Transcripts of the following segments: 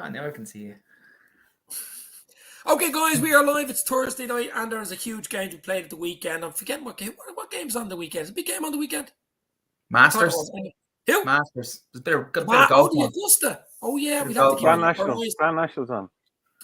Now I can see you. Okay, guys, we are live. It's Thursday night, and there's a huge game to be played at the weekend. I'm forgetting what game. What game's on the weekend? Is it a big game on the weekend? Masters. Who? Masters. There's got a bit of golf the on. Augusta. Oh yeah, we'd have have to to give Grand National's on.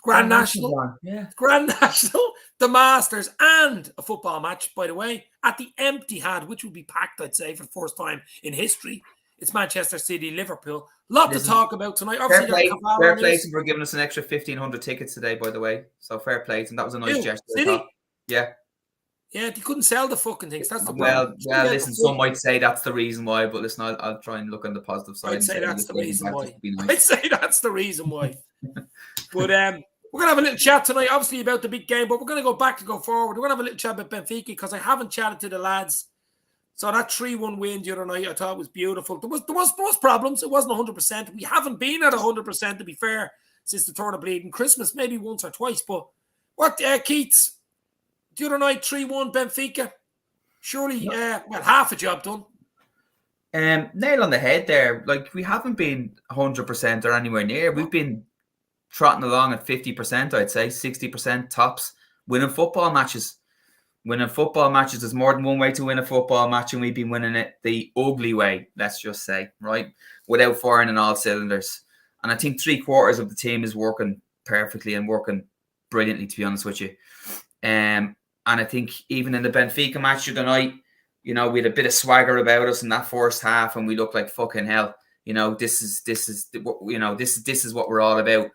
Grand National. On. Yeah. Grand National, the Masters, and a football match, by the way, at the Etihad, which will be packed, I'd say, for the first time in history. It's Manchester City, Liverpool. Lot to talk about tonight. Obviously, fair play for giving us an extra 1,500 tickets today, by the way. So fair play, and that was a nice gesture. City? Yeah. Yeah, they couldn't sell the fucking things. That's the problem. Well, listen, some might say that's the reason why, but listen, I'll try and look on the positive side. I'd say that's the reason why. I'd say that's the reason why. But we're going to have a little chat tonight, obviously, about the big game, but we're going to go back to go forward. We're going to have a little chat about Benfica because I haven't chatted to the lads. So that 3-1 win the other night, I thought was beautiful. There was problems. It wasn't 100%. We haven't been at 100%, to be fair, since the turn of bleeding Christmas, maybe once or twice. But what, Keats, the other night, 3-1 Benfica? Surely, half a job done. Nail on the head there. Like, we haven't been 100% or anywhere near. We've been trotting along at 50%, I'd say, 60% tops, winning football matches. Winning football matches, there's more than one way to win a football match, and we've been winning it the ugly way, let's just say, right? Without firing on all cylinders. And I think 3/4 of the team is working perfectly and working brilliantly, to be honest with you. And I think even in the Benfica match of the night, we had a bit of swagger about us in that first half, and we looked like fucking hell. This is what we're all about.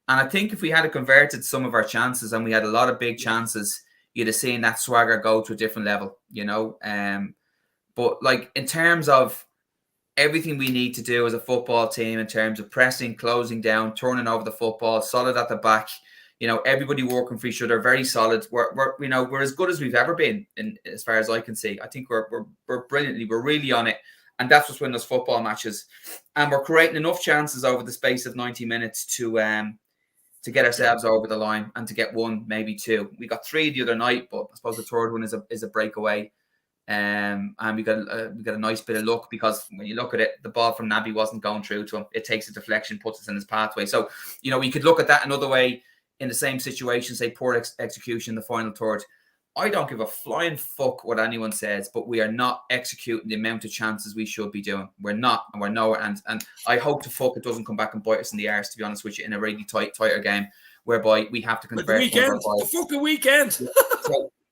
And I think if we had converted some of our chances, and we had a lot of big chances, you'd have seen that swagger go to a different level, But like in terms of everything we need to do as a football team, in terms of pressing, closing down, turning over the football, solid at the back, everybody working for each other, very solid. We're as good as we've ever been, as far as I can see. I think we're brilliantly, we're really on it, and that's what's winning us football matches, and we're creating enough chances over the space of 90 minutes to get ourselves over the line and to get one, maybe two. We got 3 the other night, but I suppose the third one is a breakaway. And we got a nice bit of luck, because when you look at it, the ball from Naby wasn't going through to him. It takes a deflection, puts us in his pathway. So, we could look at that another way in the same situation, say poor execution in the final third. I don't give a flying fuck what anyone says, but we are not executing the amount of chances we should be doing. We're not, and we're nowhere. And I hope to fuck it doesn't come back and bite us in the arse, to be honest with you, in a really tighter game, whereby we have to convert. The fucking weekend.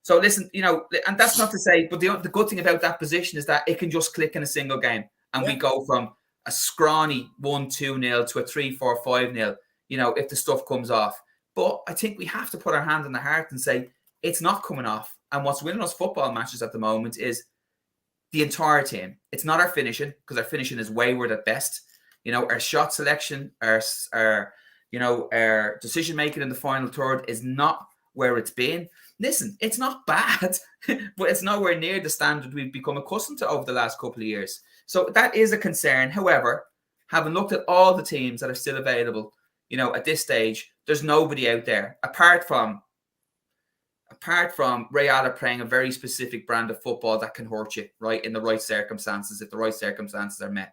So listen, and that's not to say, but the good thing about that position is that it can just click in a single game, and we go from a scrawny 1-2-0 to a 3-4-5-0. If the stuff comes off. But I think we have to put our hand on the heart and say, it's not coming off. And what's winning us football matches at the moment is the entire team. It's not our finishing, because our finishing is wayward at best. Our shot selection, our decision making in the final third is not where it's been. Listen, it's not bad, but it's nowhere near the standard we've become accustomed to over the last couple of years. So that is a concern. However, having looked at all the teams that are still available, at this stage, there's nobody out there apart from Real playing a very specific brand of football that can hurt you, right, in the right circumstances, if the right circumstances are met.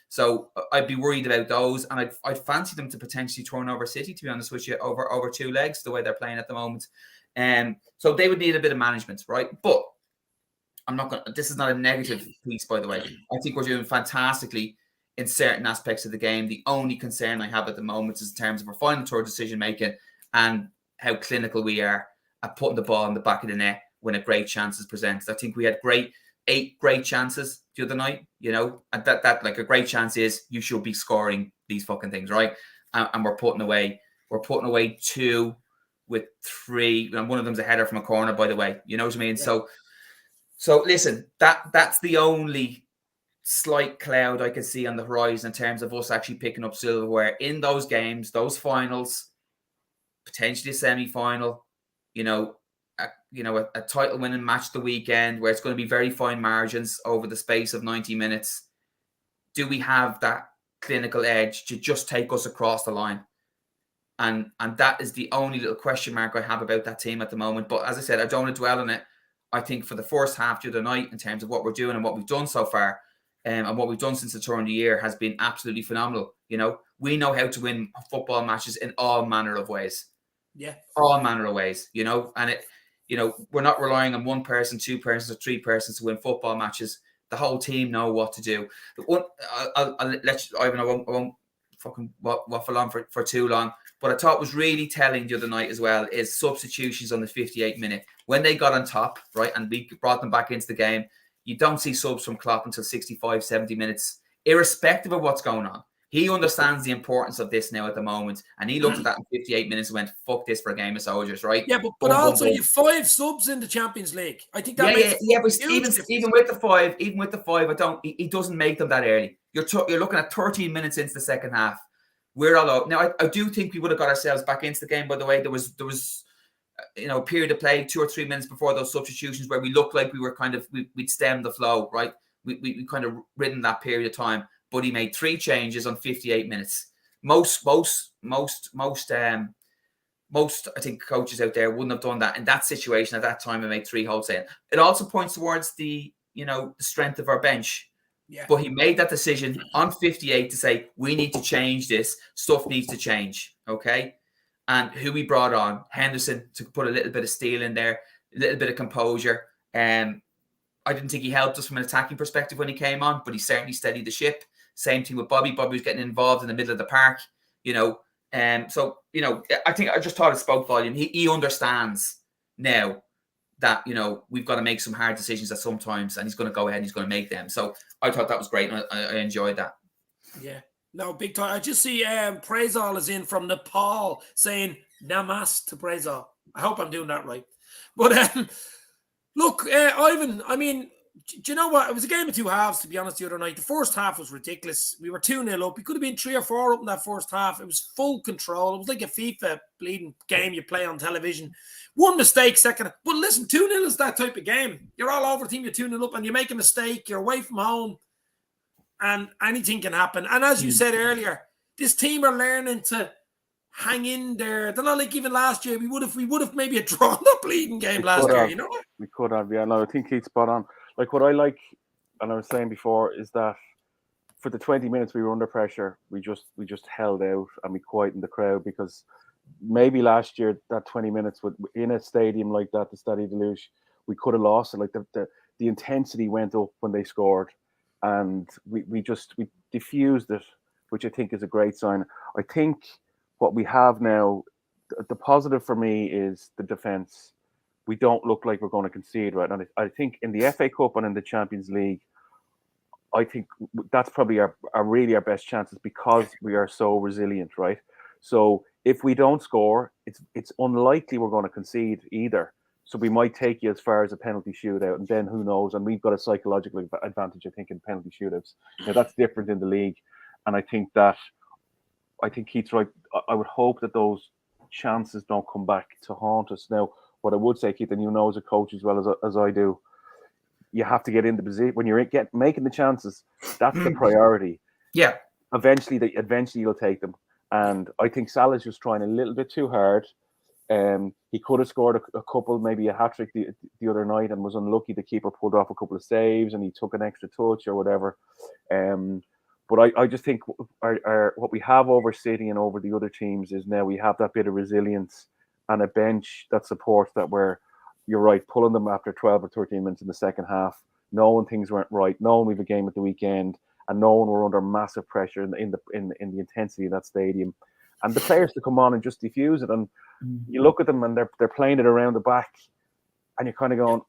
So I'd be worried about those, and I'd fancy them to potentially turn over City, to be honest with you, over 2 legs, the way they're playing at the moment. So they would need a bit of management, right? But this is not a negative piece, by the way. I think we're doing fantastically in certain aspects of the game. The only concern I have at the moment is in terms of our final third decision making and how clinical we are at putting the ball in the back of the net when a great chance is presented. I think we had 8 great chances the other night, and that like a great chance is you should be scoring these fucking things, right? And we're putting away 2 with 3, and one of them's a header from a corner, by the way. You know what I mean? Yeah. So listen, that's the only slight cloud I can see on the horizon in terms of us actually picking up silverware in those games, those finals, potentially a semi-final, a title winning match the weekend where it's going to be very fine margins over the space of 90 minutes. Do we have that clinical edge to just take us across the line? And that is the only little question mark I have about that team at the moment. But as I said, I don't want to dwell on it. I think for the first half the other night, in terms of what we're doing and what we've done so far, and what we've done since the turn of the year has been absolutely phenomenal. You know, we know how to win football matches in all manner of ways. Yeah, all manner of ways. You know, and it, you know, we're not relying on one person, two persons, or three persons to win football matches. The whole team know what to do. I'll let you, Ivan. I won't fucking waffle on for too long. But I thought was really telling the other night as well is substitutions on the 58 minute when they got on top, right, and we brought them back into the game. You don't see subs from Klopp until 65, 70 minutes, irrespective of what's going on. He understands the importance of this now at the moment, and he looked at that in 58 minutes and went, "Fuck this for a game of soldiers," right? Yeah, but also you 5 subs in the Champions League. I think that makes but even with the five, he doesn't make them that early. You're looking at 13 minutes into the second half. We're all out now. I do think we would have got ourselves back into the game. By the way, there was a period of play 2 or 3 minutes before those substitutions where we looked like we were we'd stemmed the flow, right? We kind of ridden that period of time. But he made 3 changes on 58 minutes. Most I think coaches out there wouldn't have done that in that situation at that time and made 3 wholesale. It also points towards the strength of our bench. Yeah. But he made that decision on 58 to say we need to change this. Stuff needs to change. Okay. And who we brought on, Henderson, to put a little bit of steel in there, a little bit of composure. I didn't think he helped us from an attacking perspective when he came on, but he certainly steadied the ship. Same thing with Bobby. Bobby was getting involved in the middle of the park, so, I think I just thought it spoke volume. He understands now that, we've got to make some hard decisions at some times, and he's going to go ahead and he's going to make them. So I thought that was great, and I enjoyed that. Yeah. No, big time. I just see Praisal is in from Nepal saying Namas to Praisal. I hope I'm doing that right. But look, Ivan, I mean, do you know what? It was a game of 2 halves, to be honest, the other night. The first half was ridiculous. We were 2-0 up. We could have been 3 or 4 up in that first half. It was full control. It was like a FIFA bleeding game you play on television. One mistake, second. But listen, 2-0 is that type of game. You're all over the team, you're 2-0 up, and you make a mistake, you're away from home, and anything can happen. And as you said earlier, this team are learning to hang in there. They're not like even last year. We would have maybe drawn the bleeding game last year, you know? We could have, yeah. No, I think Keith's spot on. Like what I like, and I was saying before, is that for the 20 minutes we were under pressure, we just held out and we quietened the crowd, because maybe last year that 20 minutes in a stadium like that, the Stade de Luche, we could have lost it. Like the intensity went up when they scored, and we diffused it, which I think is a great sign. I think what we have now, the positive for me is the defense. We don't look like we're going to concede, right? And I think in the FA Cup and in the Champions League, I think that's probably our best chances, because we are so resilient, right? So if we don't score, it's unlikely we're going to concede either. So we might take you as far as a penalty shootout, and then who knows? And we've got a psychological advantage, I think, in penalty shootouts. Now that's different in the league, and I think Keith's right. I would hope that those chances don't come back to haunt us. Now, what I would say, Keith, and you know as a coach as well as I do, you have to get into position when you're making the chances. That's the priority. Yeah. Eventually you'll take them. And I think Salah's just trying a little bit too hard. He could have scored a couple, maybe a hat-trick the other night, and was unlucky. The keeper pulled off a couple of saves and he took an extra touch or whatever. But I just think what we have over City and over the other teams is now we have that bit of resilience and a bench that supports that, where you're right, pulling them after 12 or 13 minutes in the second half, knowing things weren't right, knowing we have a game at the weekend, and knowing we're under massive pressure in the intensity of that stadium, and the players to come on and just defuse it. And you look at them and they're playing it around the back, and you're kind of going,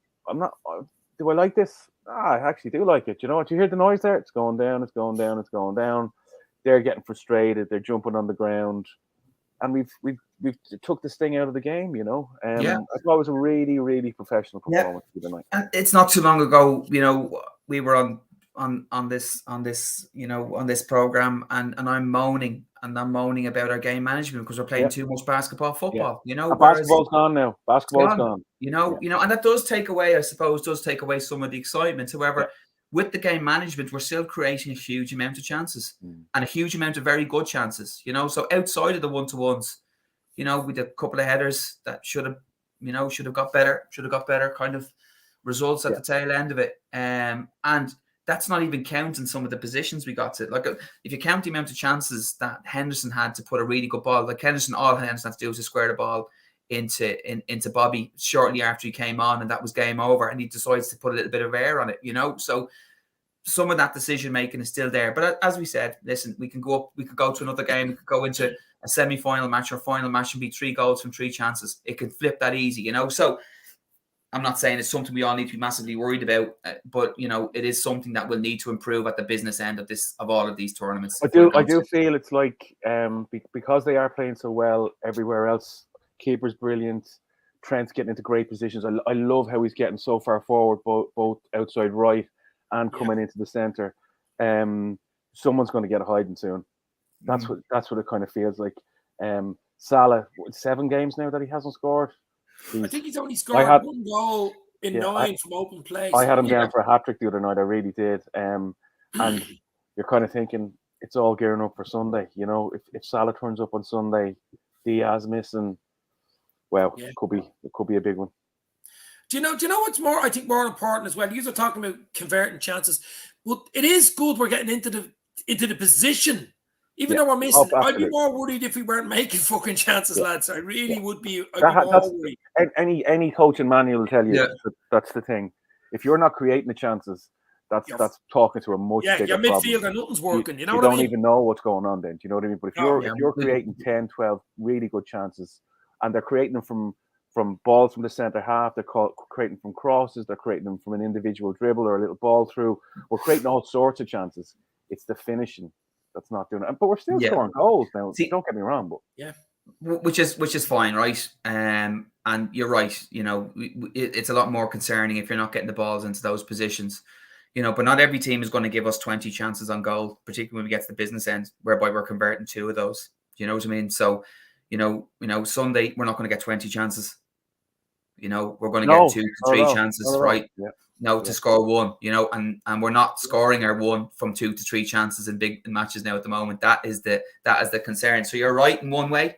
do I like this? I actually do like it. You know what? You hear the noise there? It's going down, it's going down, it's going down. They're getting frustrated, they're jumping on the ground. And we've took this thing out of the game, you know. I thought it was a really, really professional performance tonight. And it's not too long ago, we were on this program, and I'm moaning about our game management because we're playing too much basketball football. Basketball's gone now. Basketball's gone. And that does take away, I suppose, some of the excitement. However, with the game management, we're still creating a huge amount of chances and a huge amount of very good chances. So outside of the one-to-ones, we did a couple of headers that should have got better kind of results at the tail end of it. And that's not even counting some of the positions we got to. Like, if you count the amount of chances that Henderson had to put a really good ball, like all Henderson had to do was to square the ball into Bobby shortly after he came on, and that was game over. And he decides to put a little bit of air on it, So some of that decision making is still there. But as we said, listen, we could go to another game, we could go into a semi-final match or final match and be 3 goals from 3 chances. It could flip that easy, So I'm not saying it's something we all need to be massively worried about, but it is something that will need to improve at the business end of all of these tournaments. I do feel it's like because they are playing so well everywhere else. Keeper's brilliant. Trent's getting into great positions. I love how he's getting so far forward, both outside right and coming into the centre. Someone's going to get a hiding soon. That's what it kind of feels like. Salah, 7 games now that he hasn't scored. I think he's only scored 1 goal in 9 from open play. I had him down for a hat-trick the other night. I really did. And you're kind of thinking it's all gearing up for Sunday. If Salah turns up on Sunday, Diaz missing, it could be a big one. Do you know what's I think more important as well? You guys are talking about converting chances. Well, it is good we're getting into the position. Even though we're missing, I'd be more worried if we weren't making fucking chances, lads. I really would be. I'd be more worried. Any coaching manual will tell you that's the thing. If you're not creating the chances, that's talking to a much bigger your midfield and nothing's working. You know what I mean? You don't even know what's going on then. Do you know what I mean? But if you're creating 10, 12 really good chances, and they're creating them from balls from the centre half, they're creating from crosses, they're creating them from an individual dribble or a little ball through. We're creating all sorts of chances. It's the finishing that's not doing it. But we're still scoring goals now. Don't get me wrong, but which is fine, right? And you're right. It's a lot more concerning if you're not getting the balls into those positions. But not every team is going to give us 20 chances on goal, particularly when we get to the business end, whereby we're converting 2 of those. You know what I mean? So, Sunday we're not going to get 20 chances. We're going to get 2 to 3 chances, right? Yeah. To score 1, and we're not scoring our 1 from 2 to 3 chances in big matches now at the moment. That is the concern. So you're right in one way.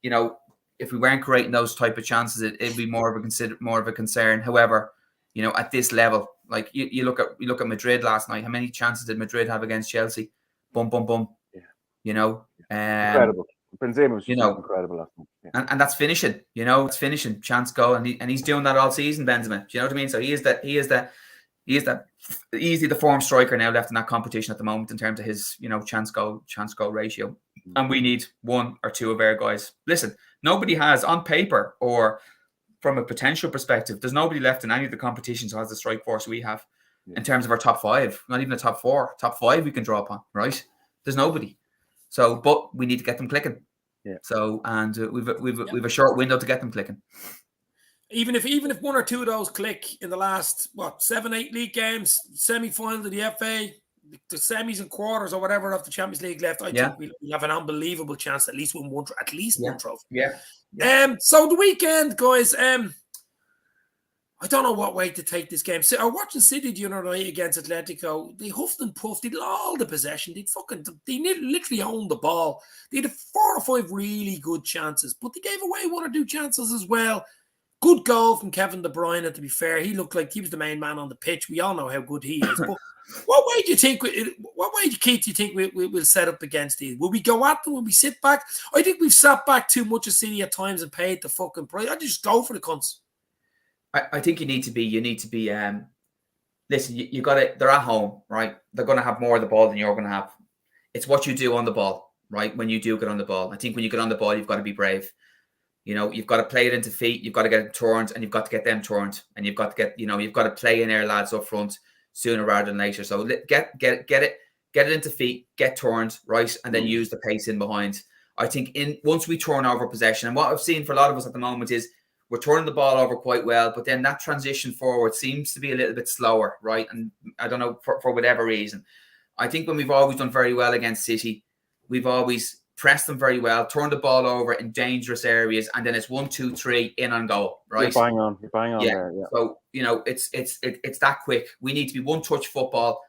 If we weren't creating those type of chances, it'd be more of a concern. However, at this level, like you look at Madrid last night. How many chances did Madrid have against Chelsea? Boom, boom, boom. Yeah. Incredible. Benzema was incredible last night. And that's finishing, it's finishing, chance goal, and he's doing that all season, Benzema. Do you know what I mean? So he is that easily the form striker now left in that competition at the moment in terms of his, chance goal ratio. And we need 1 or 2 of our guys. Listen, nobody has on paper or from a potential perspective, there's nobody left in any of the competitions who has the strike force we have in terms of our top 5, not even the top 4, top 5 we can draw upon, right? There's nobody. So, but we need to get them clicking. Yeah. So, and we've a short window to get them clicking. Even if 1 or 2 of those click in the last 7-8 league games, semi-final of the FA, the semis and quarters or whatever of the Champions League left, I think we'll have an unbelievable chance at least win one trophy. Yeah. So the weekend, guys. I don't know what way to take this game. So I was watching City the other night against Atletico. They huffed and puffed. They had all the possession. They literally owned the ball. They had 4 or 5 really good chances, but they gave away 1 or 2 chances as well. Good goal from Kevin De Bruyne, to be fair. He looked like he was the main man on the pitch. We all know how good he is. But what way do you think, Keith, do you think we'll set up against these? Will we go at them? Will we sit back? I think we've sat back too much of City at times and paid the fucking price. I just go for the cunts. I think you need to be listen, you got it. They're at home, right? They're going to have more of the ball than you're going to have. It's what you do on the ball, right? When you do get on the ball. I think when you get on the ball, you've got to be brave. You've got to play it into feet. You've got to get it turned, and you've got to get them turned, and you've got to get, you've got to play in air lads up front sooner rather than later. So get it into feet, get turned, right, and then use the pace in behind. I think once we turn over possession, and what I've seen for a lot of us at the moment is we're turning the ball over quite well, but then that transition forward seems to be a little bit slower, right? And I don't know, for whatever reason. I think when we've always done very well against City, we've always pressed them very well, turned the ball over in dangerous areas, and then it's 1, 2, 3 in and go, right? You're bang on there, yeah. So, it's that quick. We need to be one-touch football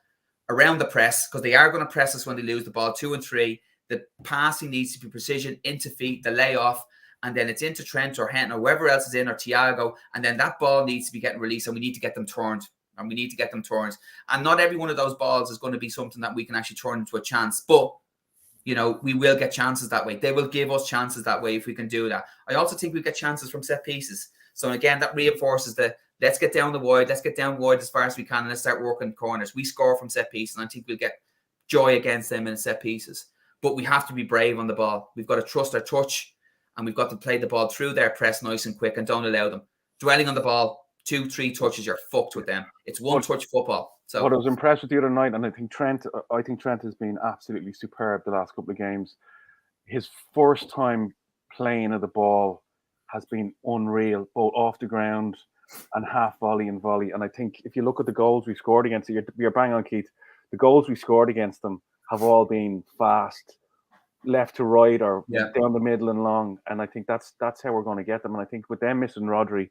around the press, because they are going to press us when they lose the ball, 2 and 3. The passing needs to be precision, into feet, the layoff, and then it's into Trent or Henton or whoever else is in, or Thiago, and then that ball needs to be getting released, and we need to get them turned. and we need to get them turned. And not every one of those balls is going to be something that we can actually turn into a chance. But, you know, we will get chances that way. They will give us chances that way if we can do that. I also think we get chances from set pieces. So again, that reinforces the let's get down the wide, let's get down wide as far as we can, and let's start working corners. We score from set pieces, and I think we'll get joy against them in set pieces. But we have to be brave on the ball. We've got to trust our touch, and we've got to play the ball through their press nice and quick, and don't allow them dwelling on the ball. 2-3 touches, you're fucked with them. It's one touch football. So what I was impressed with the other night, and I think Trent has been absolutely superb the last couple of games. His first time playing of the ball has been unreal, both off the ground and half volley and volley. And I think if you look at the goals we scored against, you're bang on, Keith. The goals we scored against them have all been fast, left to right or down the middle and long. And I think that's how we're going to get them. And I think with them missing Rodri,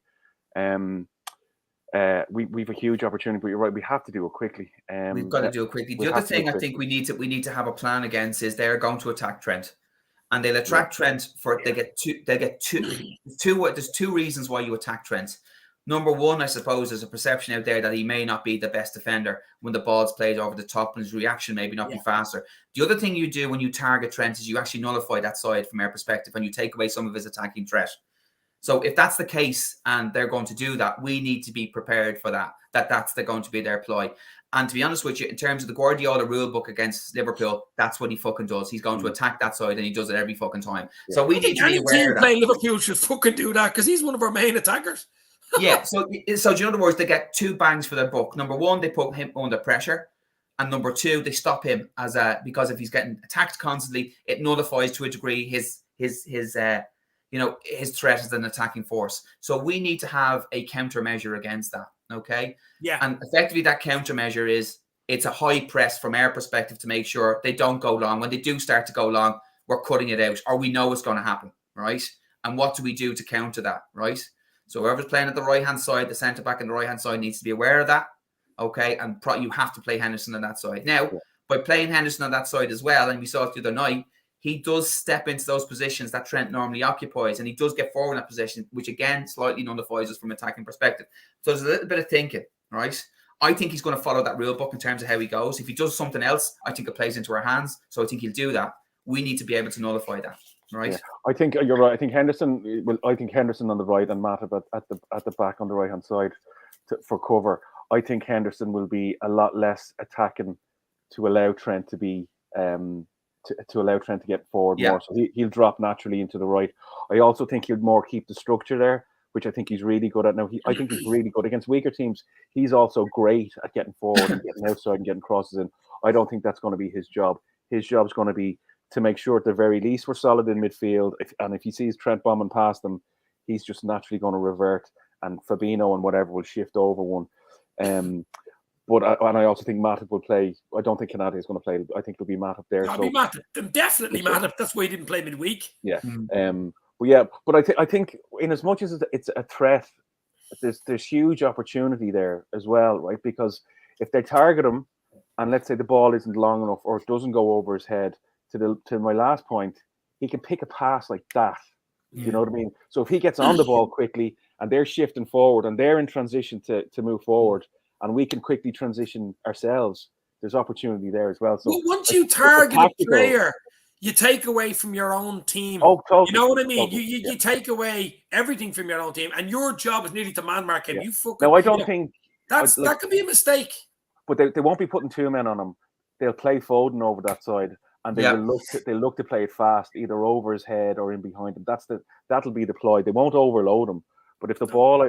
we've a huge opportunity. But you're right, we have to do it quickly. We've got to do it quickly. The other thing I think we need to have a plan against is they're going to attack Trent. And they'll attract Trent there's two reasons why you attack Trent. Number one, I suppose, there's a perception out there that he may not be the best defender when the ball's played over the top and his reaction maybe not be faster. The other thing you do when you target Trent is you actually nullify that side from our perspective and you take away some of his attacking threat. So if that's the case and they're going to do that, we need to be prepared for that. That's going to be their ploy. And to be honest with you, in terms of the Guardiola rule book against Liverpool, that's what he fucking does. He's going to attack that side and he does it every fucking time. Yeah. So we need to be aware of that. Playing Liverpool should fucking do that because he's one of our main attackers. Yeah, so in other words, they get 2 bangs for their buck. Number one, they put him under pressure. And number two, they stop him because if he's getting attacked constantly, it nullifies to a degree his threat as an attacking force. So we need to have a countermeasure against that. Okay. Yeah. And effectively that countermeasure is it's a high press from our perspective to make sure they don't go long. When they do start to go long, we're cutting it out or we know what's going to happen. Right. And what do we do to counter that? Right. So whoever's playing at the right-hand side, the centre-back on the right-hand side needs to be aware of that. Okay. And you have to play Henderson on that side. Now, by playing Henderson on that side as well, and we saw it the other night, he does step into those positions that Trent normally occupies, and he does get forward in that position, which again slightly nullifies us from an attacking perspective. So there's a little bit of thinking, right? I think he's going to follow that rule book in terms of how he goes. If he does something else, I think it plays into our hands. So I think he'll do that. We need to be able to nullify that, right? Yeah. I think you're right. I think Henderson on the right and Matip at the back on the right hand side for cover. I think Henderson will be a lot less attacking to allow Trent to be. To allow Trent to get forward more. So he'll drop naturally into the right. I also think he'll more keep the structure there, which I think he's really good at. Now, I think he's really good against weaker teams. He's also great at getting forward and getting outside and getting crosses in. I don't think that's going to be his job. His job is going to be to make sure at the very least we're solid in midfield. If he sees Trent bombing past him, he's just naturally going to revert, and Fabinho and whatever will shift over one. But I also think Matip will play. I don't think Canada is going to play. I think it'll be Matip there. It'll be Matip. Definitely Matip. That's why he didn't play midweek. Yeah. But I think in as much as it's a threat, there's huge opportunity there as well, right? Because if they target him, and let's say the ball isn't long enough or it doesn't go over his head, to my last point, he can pick a pass like that. Yeah. You know what I mean? So if he gets on the ball quickly and they're shifting forward and they're in transition to move forward, and we can quickly transition ourselves, there's opportunity there as well. So once you target a player, you take away from your own team. Oh, totally. You know what I mean? You take away everything from your own team, and your job is nearly to man mark him. Yeah. No, I don't think that could be a mistake. But they won't be putting 2 men on him. They'll play Foden over that side, and they'll look to play it fast, either over his head or in behind him. That'll be the ploy. They won't overload him. But if the ball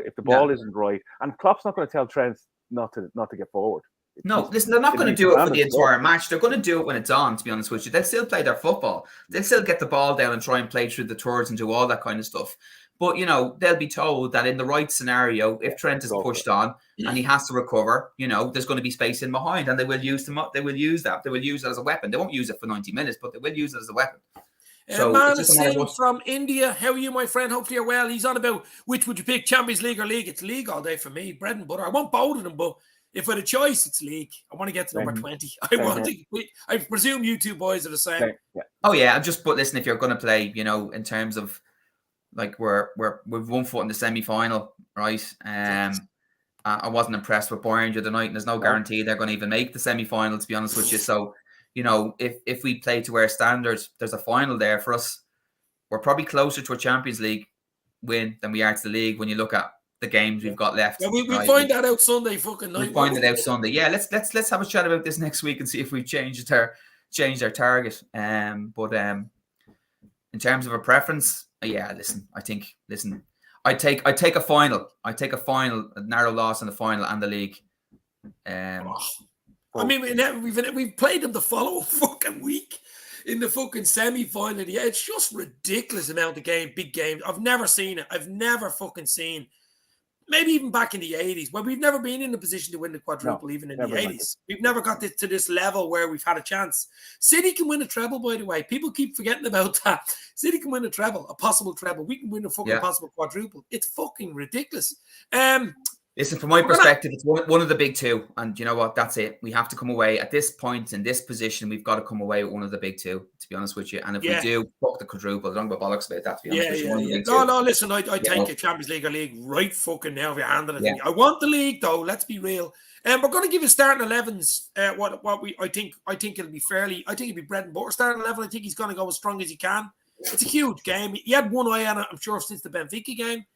isn't right, and Klopp's not going to tell Trent not to get forward. No, listen, they're not going to do it for the entire match. They're going to do it when it's on, to be honest with you. They'll still play their football. They'll still get the ball down and try and play through the thirds and do all that kind of stuff. But, they'll be told that in the right scenario, if Trent is pushed on and he has to recover, there's going to be space in behind, and they will use that. They will use that as a weapon. They won't use it for 90 minutes, but they will use it as a weapon. So Manas Singh from India, how are you, my friend? Hopefully you're well. He's on about which would you pick, Champions League or League? It's League all day for me, bread and butter. I want both of them, but if I had a choice, it's League. I want to get to number 20. I presume you two boys are the same. Yeah. Oh yeah, but listen, if you're going to play, in terms of like we've one foot in the semi-final, right? I wasn't impressed with Bayern the other night, and there's no guarantee they're going to even make the semi-final, to be honest with you. So, you know, if we play to our standards, there's a final there for us. We're probably closer to a Champions League win than we are to the league when you look at the games we've got left. Yeah, we'll find that out Sunday fucking night. We'll find it out Sunday. Yeah, let's have a chat about this next week and see if we've changed our target. But in terms of a preference, yeah, I take a final. I take a final, a narrow loss in the final and the league. I mean, we've played them the following fucking week in the fucking semi-final. Yeah, it's just ridiculous amount of big games. I've never seen it. I've never fucking seen. Maybe even back in the 80s, but we've never been in a position to win the quadruple, even in the 80s. We've never got to this level where we've had a chance. City can win a treble, by the way. People keep forgetting about that. City can win a treble, a possible treble. We can win a fucking possible quadruple. It's fucking ridiculous. Listen, from my perspective, it's one of the big two. And you know what? That's it. We have to come away at this point in this position. We've got to come away with one of the big two, to be honest with you. And if we do, fuck the quadruple. I don't give a bollocks about that, to be honest with you. No, listen, I take a Champions League or league right fucking now if you're handing it to me. I want the league, though. Let's be real. We're going to give you starting 11s. I think it'll be fairly. I think it'll be bread and butter starting 11. I think he's going to go as strong as he can. It's a huge game. He had one eye on it, I'm sure, since the Benfica game.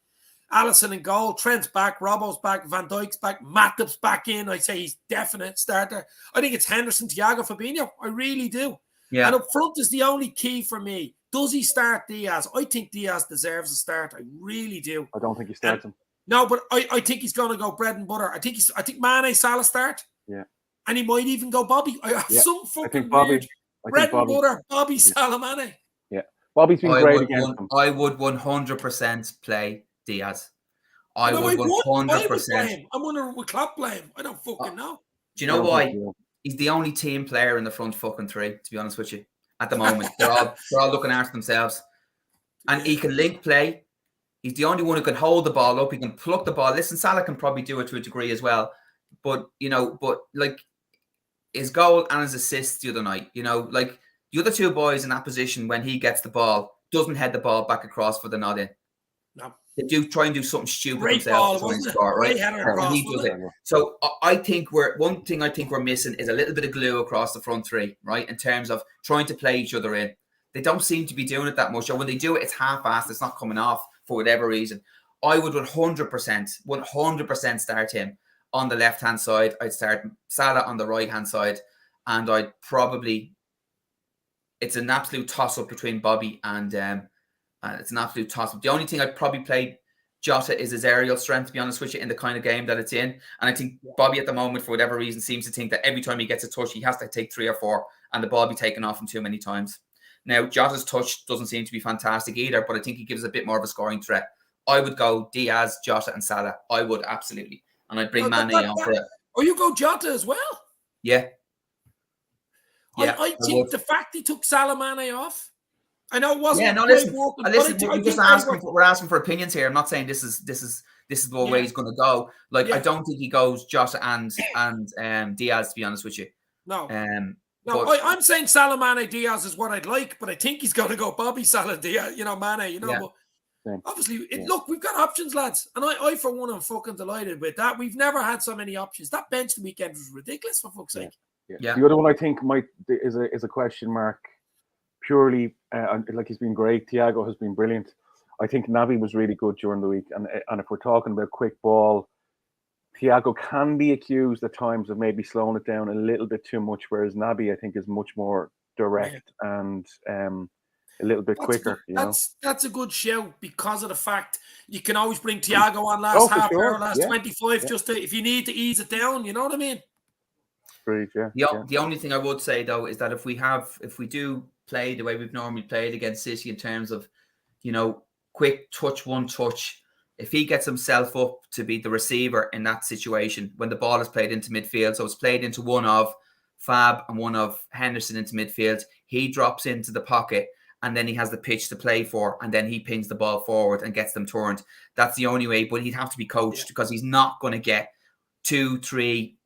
Alisson in goal, Trent's back, Robbo's back, Van Dijk's back, Matip's back in. I'd say he's definite starter. I think it's Henderson, Thiago, Fabinho. I really do. Yeah. And up front is the only key for me. Does he start Diaz? I think Diaz deserves a start. I really do. I don't think he starts him. No, but I think he's going to go bread and butter. I think Mane, Salah start. Yeah. And he might even go Bobby. I have some fucking weird bread and butter, Bobby, Salah, Mane. Yeah. Bobby's been great against him. I would 100% play Diaz. I would 100%. I'm wondering would Klopp play him? I don't fucking know. Do you know why? He's the only team player in the front fucking three, to be honest with you. At the moment. they're all looking after themselves. And he can link play. He's the only one who can hold the ball up. He can pluck the ball. Listen, Salah can probably do it to a degree as well. But, like his goal and his assist the other night, like the other two boys in that position when he gets the ball, doesn't head the ball back across for the nod in. No. They do try and do something stupid themselves. Right? So I think one thing we're missing is a little bit of glue across the front three, right? In terms of trying to play each other in. They don't seem to be doing it that much. Or when they do it, it's half-assed. It's not coming off for whatever reason. I would 100% start him on the left-hand side. I'd start Salah on the right-hand side. And it's an absolute toss-up between Bobby and it's an absolute toss-up. The only thing I'd probably play Jota is his aerial strength, to be honest with you, in the kind of game that it's in. And I think Bobby at the moment, for whatever reason, seems to think that every time he gets a touch, he has to take 3 or 4 and the ball be taken off him too many times. Now, Jota's touch doesn't seem to be fantastic either, but I think he gives a bit more of a scoring threat. I would go Diaz, Jota and Salah. I would, absolutely. And I'd bring Mane on for it. Or you go Jota as well? Yeah. I think the fact he took Salah, Mane off, I know it wasn't. Yeah, no, listen. We're asking for opinions here. I'm not saying this is the way he's going to go. Like, I don't think he goes Jota and Diaz, to be honst with you. No. I'm saying Salah, Mane, Diaz is what I'd like, but I think he's going to go Bobby, Salah, Diaz, Mane, But obviously, look, we've got options, lads, and I for one, am fucking delighted with that. We've never had so many options. That bench the weekend was ridiculous, for fuck's sake. Yeah. The other one I think is a question mark. Purely, like he's been great. Thiago has been brilliant. I think Naby was really good during the week. And if we're talking about quick ball, Thiago can be accused at times of maybe slowing it down a little bit too much, whereas Naby, I think, is much more direct and a little bit quicker. That's a good show because of the fact you can always bring Thiago on last half hour, last 25, just if you need to ease it down. You know what I mean? Great, The only thing I would say though is that if we do play the way we've normally played against City in terms of, quick touch, one touch. If he gets himself up to be the receiver in that situation, when the ball is played into midfield, so it's played into one of Fab and one of Henderson into midfield, he drops into the pocket and then he has the pitch to play for, and then he pings the ball forward and gets them turned. That's the only way, but he'd have to be coached because he's not going to get 2, 3,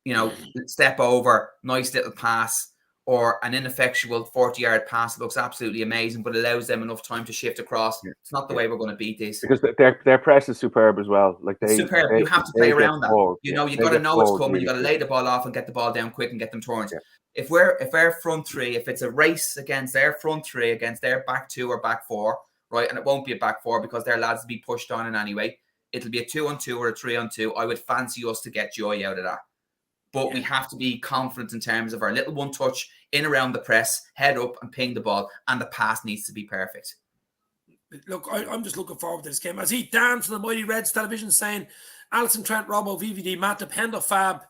step over, nice little pass, or an ineffectual 40-yard pass that looks absolutely amazing, but allows them enough time to shift across. It's not the way we're going to beat this. Because their press is superb as well. Like superb. You have to play around that. Forward. You know, you got to know it's coming. Really, you got to lay the ball off and get the ball down quick and get them turned. Yeah. If our front three, if it's a race against their front three against their back two or back four, right, and it won't be a back four because their lads will be pushed on in any way. It'll be a 2-on-2 or a 3-on-2. I would fancy us to get joy out of that. But we have to be confident in terms of our little one touch in around the press, head up and ping the ball, and the pass needs to be perfect. Look, I'm just looking forward to this game. I see Dan from the Mighty Reds television saying Alisson, Trent, Robbo, VVD, Mata, Pendo, Fab,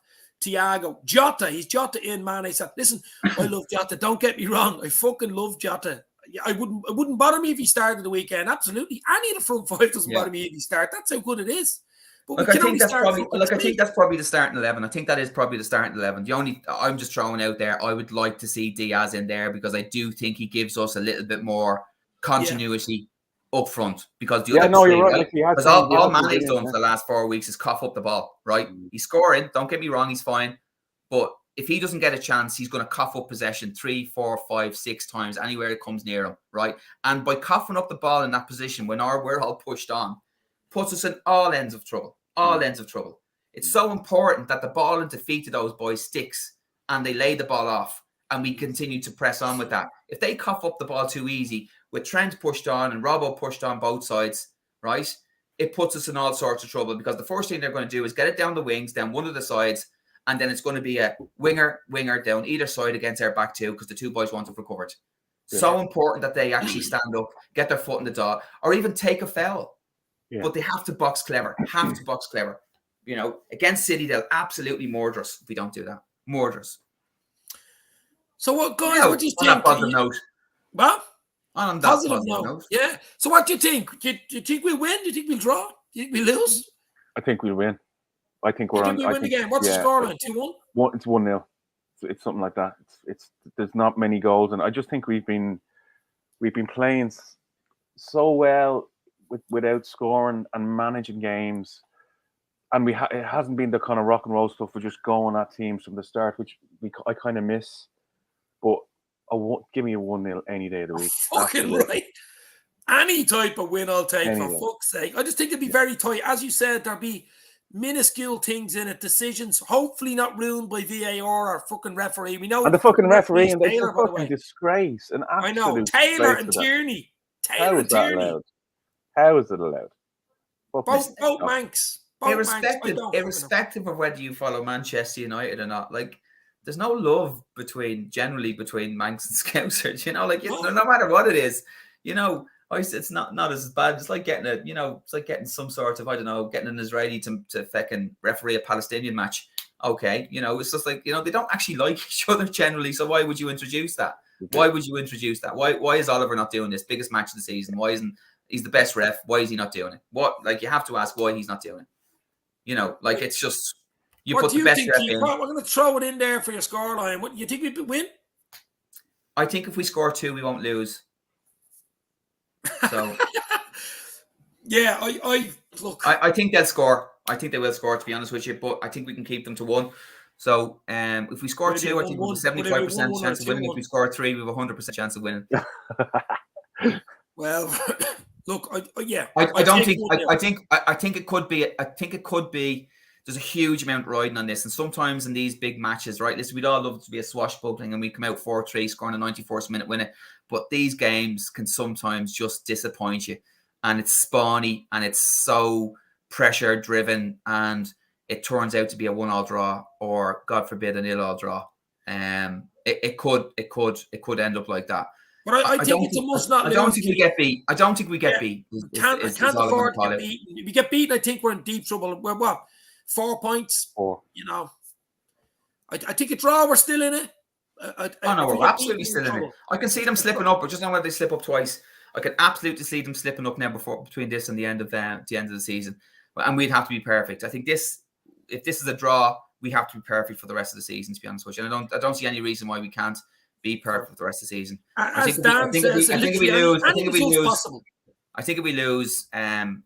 Thiago, Jota. He's Jota in, man. I said, listen, I love Jota. Don't get me wrong. I fucking love Jota. It wouldn't bother me if he started the weekend. Absolutely. Any of the front five doesn't bother me if he starts. That's how good it is. Look, I think that's probably the starting 11. I think that is probably the starting 11. I'm just throwing out there, I would like to see Diaz in there because I do think he gives us a little bit more continuity up front. Because the other you're right. Because all Mane's done for the last 4 weeks is cough up the ball, right? He's scoring. Don't get me wrong, he's fine. But if he doesn't get a chance, he's going to cough up possession 3, 4, 5, 6 times anywhere it comes near him, right? And by coughing up the ball in that position when we're all pushed on, puts us in all ends of trouble. All ends of trouble. It's so important that the ball and defeat to those boys sticks and they lay the ball off and we continue to press on with that. If they cough up the ball too easy, with Trent pushed on and Robbo pushed on both sides, right, it puts us in all sorts of trouble because the first thing they're going to do is get it down the wings, down one of the sides, and then it's going to be a winger down either side against our back two because the two boys want it recovered. So important that they actually stand up, get their foot in the door, or even take a foul. Yeah. But they have to box clever. You know, against City, they'll absolutely murder us if we don't do that. Murder us. So what, guys, what do you think? On that positive note. What? On that positive note. Yeah. So what do you think? Do you think we'll win? Do you think we'll draw? Do you think we'll lose? I think we'll win. I think we'll win the game. What's the scoreline? 2-1? It's 1-0. It's something like that. It's there's not many goals, and I just think we've been playing so well without scoring and managing games, and it hasn't been the kind of rock and roll stuff. We're just going at teams from the start, which I kind of miss. But give me a 1-0 any day of the week. Fucking right. Any type of win I'll take, for fuck's sake. I just think it'd be very tight. As you said, there'll be minuscule things in it, decisions, hopefully not ruined by VAR or fucking referee. We know, and the fucking referee, and it's a fucking disgrace. An absolute, I know, Taylor and Tierney. How is that allowed? How is it allowed? Both Manx. Irrespective of whether you follow Manchester United or not, like, there's no love generally between Manx and Scousers. You know, like, no matter what it is, you know. It's not as bad. It's like getting it's like getting some sort of, I don't know, getting an Israeli to fucking referee a Palestinian match. Okay, you know, it's just like, you know, they don't actually like each other generally. So why would you introduce that? Why would you introduce that? Why is Oliver not doing this biggest match of the season? Why isn't he's the best ref? Why is he not doing it? What, like, you have to ask why he's not doing it. You know, like, it's just put the best ref in. We're going to throw it in there for your scoreline. What, you think we win? I think if we score 2, we won't lose. So yeah, I look. I think they'll score. I think they will score, to be honest with you. But I think we can keep them to 1. So if we score 2, I think we have a 75% chance of winning. If we score 3, we have a 100% chance of winning. Well, look, I think it could be. I think it could be. There's a huge amount riding on this, and sometimes in these big matches, right? Listen, we'd all love to be a swashbuckling, and we come out 4-3, scoring a 94th minute winner. But these games can sometimes just disappoint you, and it's spawny, and it's so pressure driven, and it turns out to be a 1-1 draw, or God forbid, a 0-0 draw. It could end up like that. But I think it's a must not lose. I don't think we get beat. I don't think we get beat. Can't afford to get beaten. If we get beaten, I think we're in deep trouble. We're what? 4 points. 4. You know, I think a draw. We're still in it. We're absolutely still in it. I can see them slipping up, but just now when they slip up twice, I can absolutely see them slipping up now between this and the end of the season, and we'd have to be perfect. I think if this is a draw, we have to be perfect for the rest of the season. To be honest with you, and I don't see any reason why we can't be perfect for the rest of the season. I think if we lose,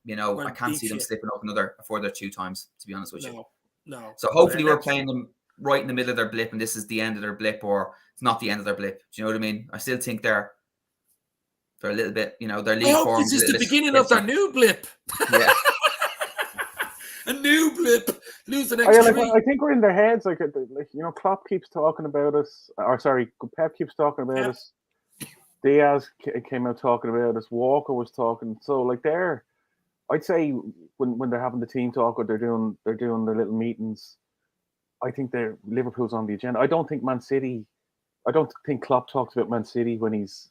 you know, I can't see them slipping up a further 2 times. To be honest with you. No. So hopefully we're playing them right in the middle of their blip and this is the end of their blip, or it's not the end of their blip. Do you know what I mean? I still think they're a little bit, you know, their league form. This is the beginning of their new blip. Yeah. A new blip. Lose the next three. I think we're in their heads. Like, you know, Klopp keeps talking about us. Or sorry, Pep keeps talking about us. Diaz came out talking about us. Walker was talking. So like I'd say when they're having the team talk or they're doing their little meetings, I think Liverpool's on the agenda. I don't think Klopp talks about Man City when he's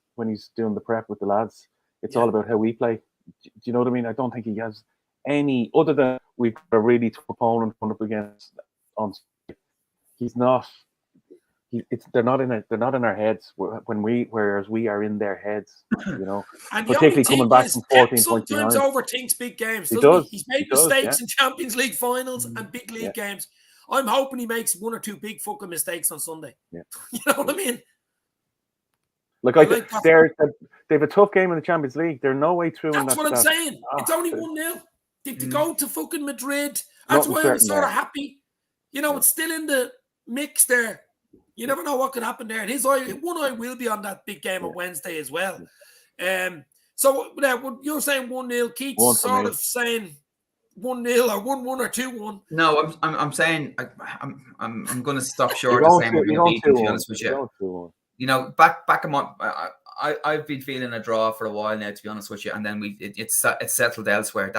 doing the prep with the lads. It's all about how we play. Do you know what I mean? I don't think he has any other than we've got a really tough opponent up against on. He's not. They're not in our heads whereas we are in their heads. You know, and particularly coming back from 14.9. Sometimes overthinks big games. He does. He's made mistakes in Champions League finals and big league games. I'm hoping he makes one or two big fucking mistakes on Sunday. Yeah. You know what I mean? Like they have a tough game in the Champions League. They're no way through. That's what I'm saying. It's only 1-0. To go to fucking Madrid. That's why I'm sort of happy. You know, it's still in the mix there. You never know what could happen there. And one eye will be on that big game on Wednesday as well. So you're saying 1-0. Keith's sort of saying 1-0 or 1-1 or 2-1. No, I'm saying I'm going to stop short of saying we're going to beat them, to be honest with you. You know, back a month, I've been feeling a draw for a while now, to be honest with you, and then it's settled elsewhere.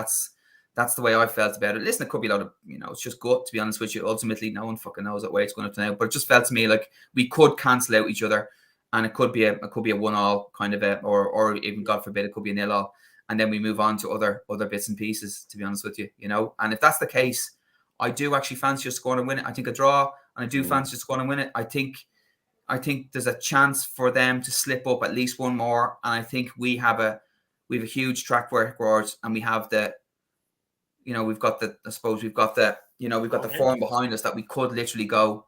That's the way I felt about it. Listen, it could be a lot of, you know, it's just gut, to be honest with you. Ultimately, no one fucking knows what way it's going to turn out, but it just felt to me like we could cancel out each other, and it could be a 1-1 kind of or even, God forbid, it could be a 0-0, and then we move on to other bits and pieces, to be honest with you, you know. And if that's the case, I do actually fancy us going and win it. I think a draw, and I do fancy us going and win it. I think there's a chance for them to slip up at least one more, and I think we have a huge track record, and we have we've got the form behind us that we could literally go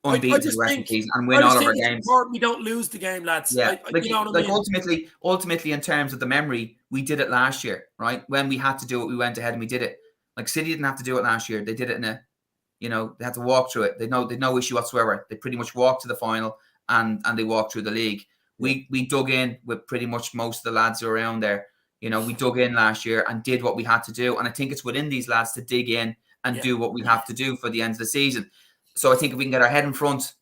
unbeaten the rest of the season and win all of our games. We don't lose the game, lads. Yeah, you know what I mean? Ultimately, in terms of the memory, we did it last year, right? When we had to do it, we went ahead and we did it. Like City didn't have to do it last year; they did it they had to walk through it. They no issue whatsoever. They pretty much walked to the final and they walked through the league. We dug in with pretty much most of the lads who are around there. You know, we dug in last year and did what we had to do. And I think it's within these lads to dig in and do what we have to do for the end of the season. So I think if we can get our head in front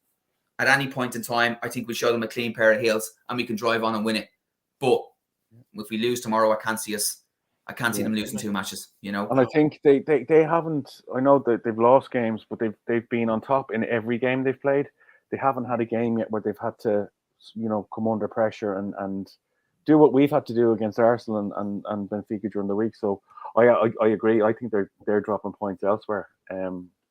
at any point in time, I think we'll show them a clean pair of heels and we can drive on and win it. But if we lose tomorrow, I can't see them losing 2 matches, you know. And I think they haven't, I know that they've lost games, but they've been on top in every game they've played. They haven't had a game yet where they've had to, you know, come under pressure and do what we've had to do against Arsenal and Benfica during the week. So I agree. I think they're dropping points elsewhere,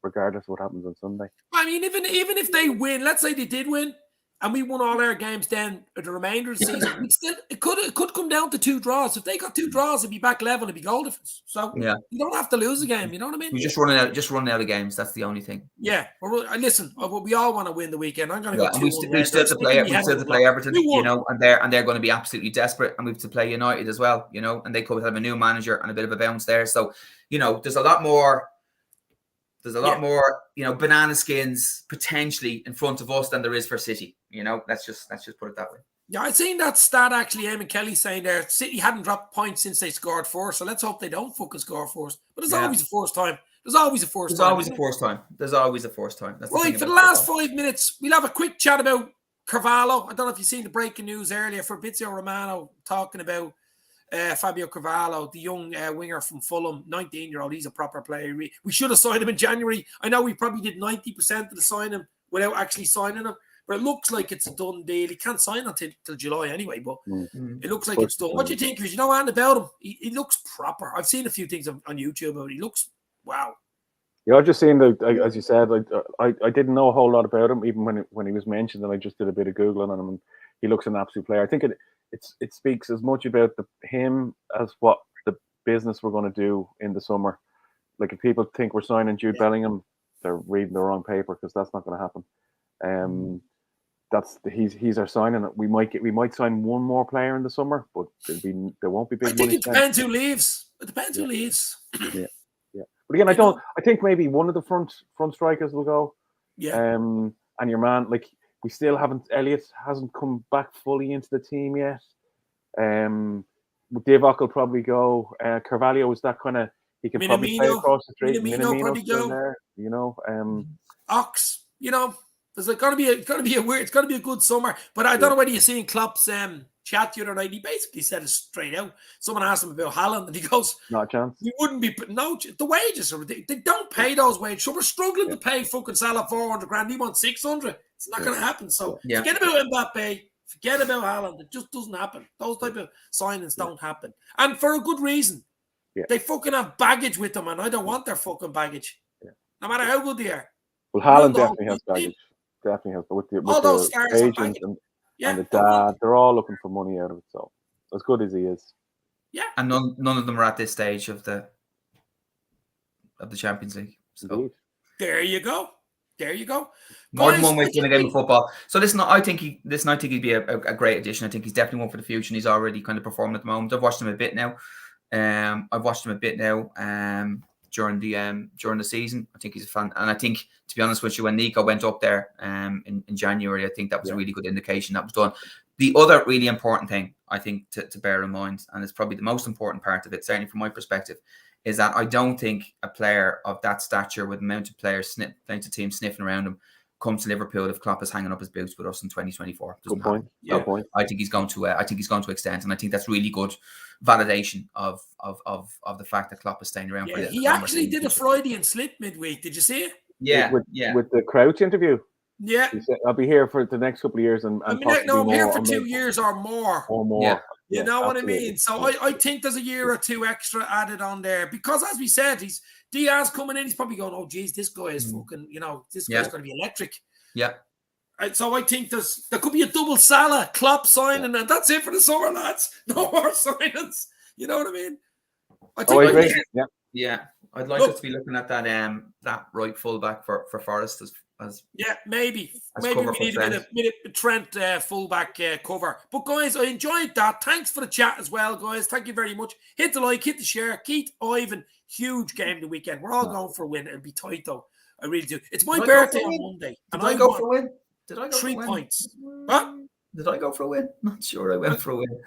regardless of what happens on Sunday. I mean, even if they win, let's say they did win, and we won all our games then the remainder of the season, it could come down to 2 draws. If they got 2 draws, it'd be back level, it'd be goal difference. So you don't have to lose a game, you know what I mean? We're just running out of games. That's the only thing. Yeah. Well, listen, we all want to win the weekend. I'm going to go 2-1. We still have to play Everton, you know, and they're going to be absolutely desperate, and we have to play United as well, you know, and they could have a new manager and a bit of a bounce there. So, you know, there's a lot more, you know, banana skins potentially in front of us than there is for City. You know, let's just put it that way. Yeah, I'd seen that stat actually. Eamon Kelly saying there, City hadn't dropped points since they scored 4, so let's hope they don't fucking score 4. But there's always a first time. There's always a first time. That's right, for the last 5 minutes, we'll have a quick chat about Carvalho. I don't know if you've seen the breaking news earlier. Fabrizio Romano talking about Fabio Carvalho, the young winger from Fulham, 19-year-old. He's a proper player. We should have signed him in January. I know we probably did 90% of the signing without actually signing him, but it looks like it's a done deal. He can't sign until July anyway, but it looks like it's done. What do you think? Because you know anything about him? He looks proper. I've seen a few things on YouTube about him. He looks wow. Yeah, I've just seen as you said, I didn't know a whole lot about him even when he was mentioned, and I just did a bit of Googling on him, and he looks an absolute player. I think it speaks as much about him as what the business we're going to do in the summer. Like if people think we're signing Jude Bellingham, they're reading the wrong paper, because that's not going to happen. He's our signing. We might sign one more player in the summer, but there won't be big money. I think it depends who leaves. It depends who leaves. Yeah. But But again, I think maybe one of the front strikers will go. Yeah. And your man, like, we still haven't. Elliott hasn't come back fully into the team yet. Divock will probably go. Carvalho is that kind of. He can probably play across the street. Minamino's still there. You know. Ox. You know. There's going to be a weird. It's going to be a good summer. But I don't know whether you've seen Klopp's chat the other night. He basically said it straight out. Someone asked him about Haaland, and he goes, "Not a chance. We wouldn't be. No, the wages are ridiculous. They don't pay those wages. So we're struggling to pay fucking Salah 400 grand. He wants 600. It's not going to happen. So forget about Mbappe. Forget about Haaland. It just doesn't happen. Those type of signings don't happen, and for a good reason. They fucking have baggage with them, and I don't want their fucking baggage. No matter how good they are. Well, Haaland definitely has baggage. Definitely has, but with the agent and the dad, they're all looking for money out of it. So as good as he is, and none of them are at this stage of the Champions League. So there you go. More than one way to win a game of football. So listen, I think he'd be a great addition. I think he's definitely one for the future, and he's already kind of performing at the moment. I've watched him a bit now. During the season. I think he's a fan, and I think, to be honest with you, when Nico went up there in January, I think that was a really good indication that was done. The other really important thing I think to bear in mind, and it's probably the most important part of it, certainly from my perspective, is that I don't think a player of that stature, with the amount of players, amount of teams sniffing around him, comes to Liverpool if Klopp is hanging up his boots with us in 2024. Good point. I think he's going to extend, and I think that's really good validation of the fact that Klopp is staying around. Yeah, he actually did a Freudian slip midweek. Did you see it? Yeah, with the Crouch interview. Yeah, he said, I'll be here for the next couple of years, and I'm here for 2 years or more. Or more. Yeah. You know what I mean? So I think there's a year or two extra added on there, because, as we said, Diaz coming in. He's probably going, "Oh, geez, this guy is fucking. This guy's going to be electric." Yeah. So I think there could be a double Salah Klopp signing, and that's it for the summer, lads. No more signings. You know what I mean? I agree. Yeah. I'd like us to be looking at that right fullback for Forest as maybe we need a bit of Trent fullback cover. But guys, I enjoyed that. Thanks for the chat as well, guys. Thank you very much. Hit the like, hit the share. Keith, Ivan, huge game the weekend. We're all going for a win. It'll be tight though. I really do. It's my birthday on Monday. Did I go for a win? Did I go 3 points? What? Did I go for a win? Not sure I went for a win.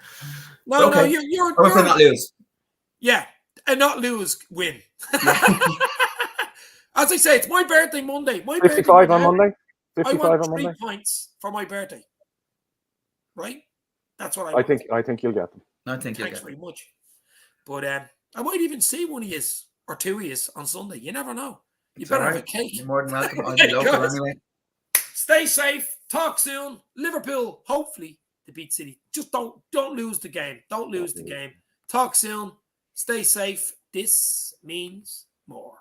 No, you're not lose. Yeah, and not lose, win. As I say, it's my birthday Monday. 55 on Monday. 55 I want 3 points for my birthday. Right? That's what I think you'll get them. Thanks very much. But I might even see one of yous or two of yous on Sunday. You never know. You better have a cake. You're more than welcome. I'll be local anyway. Stay safe. Talk soon. Liverpool, hopefully, to beat City. Just don't lose the game. Don't lose the game. Talk soon. Stay safe. This means more.